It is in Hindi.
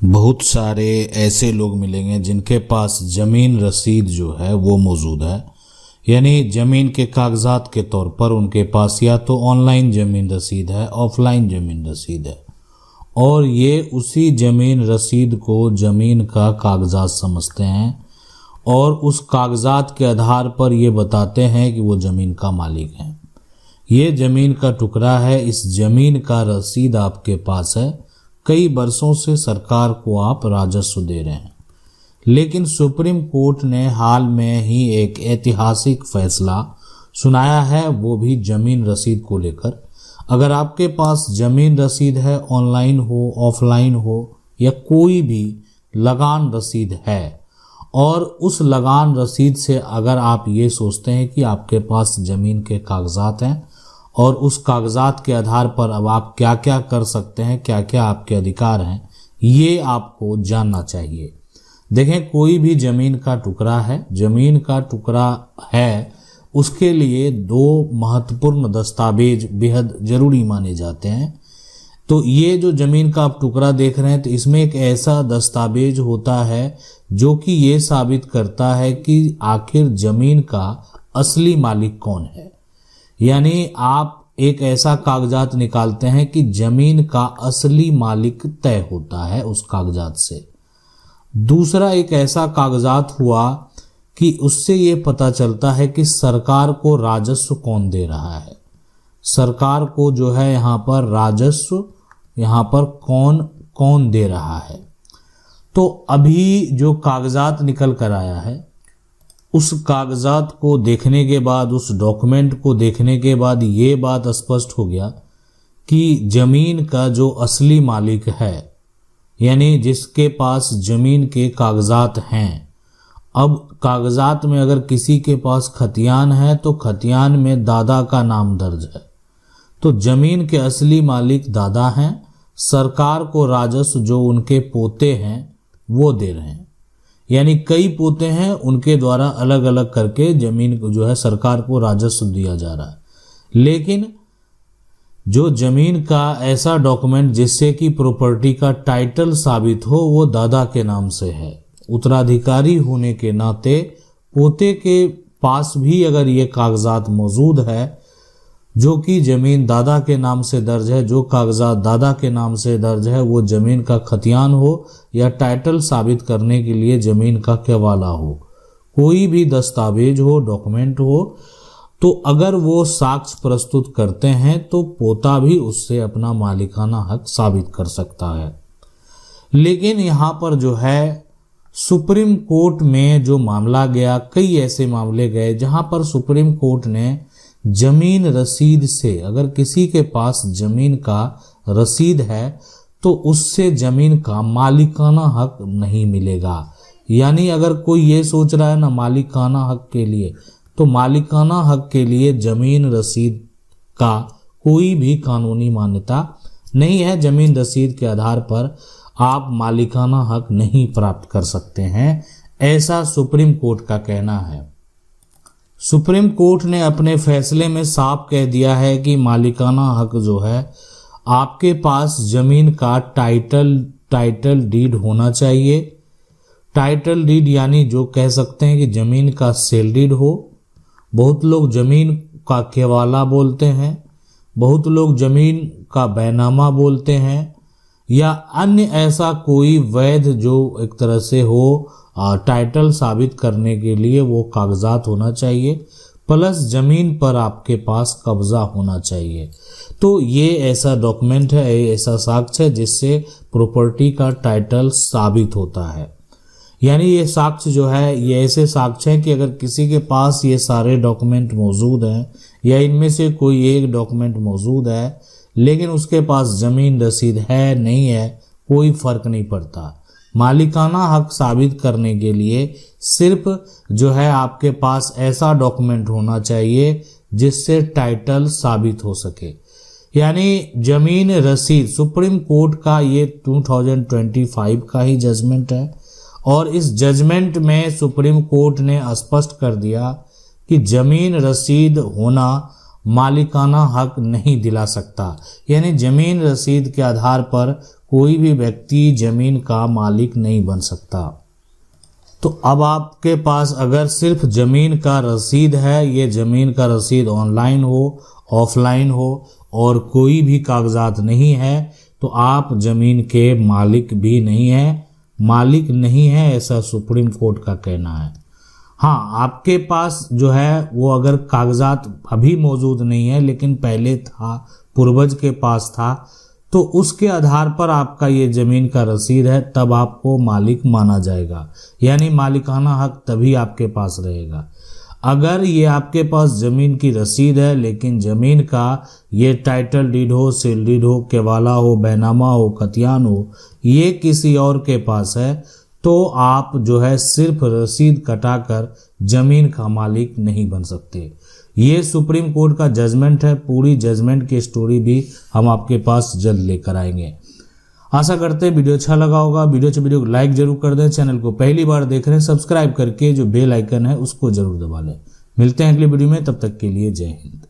बहुत सारे ऐसे लोग मिलेंगे जिनके पास ज़मीन रसीद जो है वो मौजूद है, यानी ज़मीन के कागजात के तौर पर उनके पास या तो ऑनलाइन ज़मीन रसीद है, ऑफलाइन ज़मीन रसीद है, और ये उसी ज़मीन रसीद को ज़मीन का कागजात समझते हैं और उस कागजात के आधार पर ये बताते हैं कि वो ज़मीन का मालिक है। ये ज़मीन का टुकड़ा है, इस ज़मीन का रसीद आपके पास है, कई वर्षों से सरकार को आप राजस्व दे रहे हैं। लेकिन सुप्रीम कोर्ट ने हाल में ही एक ऐतिहासिक फैसला सुनाया है, वो भी ज़मीन रसीद को लेकर। अगर आपके पास ज़मीन रसीद है, ऑनलाइन हो, ऑफलाइन हो या कोई भी लगान रसीद है, और उस लगान रसीद से अगर आप ये सोचते हैं कि आपके पास ज़मीन के कागजात हैं और उस कागजात के आधार पर अब आप क्या क्या कर सकते हैं, क्या क्या आपके अधिकार हैं, ये आपको जानना चाहिए। देखें, कोई भी ज़मीन का टुकड़ा है, ज़मीन का टुकड़ा है, उसके लिए दो महत्वपूर्ण दस्तावेज बेहद ज़रूरी माने जाते हैं। तो ये जो ज़मीन का आप टुकड़ा देख रहे हैं, तो इसमें एक ऐसा दस्तावेज होता है जो कि ये साबित करता है कि आखिर ज़मीन का असली मालिक कौन है। यानी आप एक ऐसा कागजात निकालते हैं कि ज़मीन का असली मालिक तय होता है उस कागजात से। दूसरा एक ऐसा कागजात हुआ कि उससे ये पता चलता है कि सरकार को राजस्व कौन दे रहा है, सरकार को जो है यहाँ पर राजस्व यहाँ पर कौन कौन दे रहा है। तो अभी जो कागजात निकल कर आया है, उस कागजात को देखने के बाद, उस डॉक्यूमेंट को देखने के बाद ये बात स्पष्ट हो गया कि ज़मीन का जो असली मालिक है, यानी जिसके पास ज़मीन के कागजात हैं, अब कागजात में अगर किसी के पास खतियान है तो खतियान में दादा का नाम दर्ज है, तो ज़मीन के असली मालिक दादा हैं। सरकार को राजस्व जो उनके पोते हैं वो दे रहे हैं, यानी कई पोते हैं, उनके द्वारा अलग अलग करके ज़मीन को जो है सरकार को राजस्व दिया जा रहा है। लेकिन जो ज़मीन का ऐसा डॉक्यूमेंट जिससे कि प्रॉपर्टी का टाइटल साबित हो, वो दादा के नाम से है। उत्तराधिकारी होने के नाते पोते के पास भी अगर ये कागजात मौजूद है जो कि ज़मीन दादा के नाम से दर्ज है, जो कागजात दादा के नाम से दर्ज है, वो ज़मीन का खतियान हो या टाइटल साबित करने के लिए ज़मीन का केवाला हो, कोई भी दस्तावेज हो, डॉक्यूमेंट हो, तो अगर वो साक्ष्य प्रस्तुत करते हैं तो पोता भी उससे अपना मालिकाना हक साबित कर सकता है। लेकिन यहाँ पर जो है सुप्रीम कोर्ट में जो मामला गया, कई ऐसे मामले गए जहाँ पर सुप्रीम कोर्ट ने ज़मीन रसीद से, अगर किसी के पास ज़मीन का रसीद है तो उससे ज़मीन का मालिकाना हक नहीं मिलेगा। यानी अगर कोई ये सोच रहा है ना मालिकाना हक के लिए, तो मालिकाना हक के लिए ज़मीन रसीद का कोई भी कानूनी मान्यता नहीं है। ज़मीन रसीद के आधार पर आप मालिकाना हक नहीं प्राप्त कर सकते हैं, ऐसा सुप्रीम कोर्ट का कहना है। सुप्रीम कोर्ट ने अपने फैसले में साफ कह दिया है कि मालिकाना हक जो है, आपके पास ज़मीन का टाइटल डीड होना चाहिए। टाइटल डीड यानी जो कह सकते हैं कि ज़मीन का सेल डीड हो। बहुत लोग ज़मीन का केवाला बोलते हैं, बहुत लोग ज़मीन का बैनामा बोलते हैं, या अन्य ऐसा कोई वैध जो एक तरह से हो टाइटल साबित करने के लिए वो कागजात होना चाहिए, प्लस ज़मीन पर आपके पास कब्जा होना चाहिए। तो ये ऐसा डॉक्यूमेंट है, ऐसा साक्ष्य है जिससे प्रॉपर्टी का टाइटल साबित होता है। यानी ये साक्ष्य जो है, ये ऐसे साक्ष्य है कि अगर किसी के पास ये सारे डॉक्यूमेंट मौजूद हैं या इनमें से कोई एक डॉक्यूमेंट मौजूद है, लेकिन उसके पास ज़मीन रसीद है नहीं है, कोई फ़र्क नहीं पड़ता। मालिकाना हक साबित करने के लिए सिर्फ जो है आपके पास ऐसा डॉक्यूमेंट होना चाहिए जिससे टाइटल साबित हो सके। यानी ज़मीन रसीद, सुप्रीम कोर्ट का ये 2025 का ही जजमेंट है, और इस जजमेंट में सुप्रीम कोर्ट ने स्पष्ट कर दिया कि ज़मीन रसीद होना मालिकाना हक नहीं दिला सकता। यानी जमीन रसीद के आधार पर कोई भी व्यक्ति जमीन का मालिक नहीं बन सकता। तो अब आपके पास अगर सिर्फ जमीन का रसीद है, ये जमीन का रसीद ऑनलाइन हो ऑफलाइन हो और कोई भी कागजात नहीं है, तो आप जमीन के मालिक भी नहीं है, मालिक नहीं है ऐसा सुप्रीम कोर्ट का कहना है। हाँ, आपके पास जो है वो अगर कागजात अभी मौजूद नहीं है लेकिन पहले था, पूर्वज के पास था, तो उसके आधार पर आपका ये जमीन का रसीद है, तब आपको मालिक माना जाएगा। यानी मालिकाना हक तभी आपके पास रहेगा। अगर ये आपके पास जमीन की रसीद है लेकिन जमीन का ये टाइटल डीड हो, सील डीड हो, केवाला हो, बैनामा हो, खतियान हो, ये किसी और के पास है, तो आप जो है सिर्फ रसीद कटाकर जमीन का मालिक नहीं बन सकते। ये सुप्रीम कोर्ट का जजमेंट है। पूरी जजमेंट की स्टोरी भी हम आपके पास जल्द लेकर आएंगे। आशा करते हैं वीडियो अच्छा लगा होगा। वीडियो को लाइक जरूर कर दें। चैनल को पहली बार देख रहे हैं सब्सक्राइब करके जो बेल आइकन है उसको जरूर दबा लें। मिलते हैं अगली वीडियो में, तब तक के लिए जय हिंद।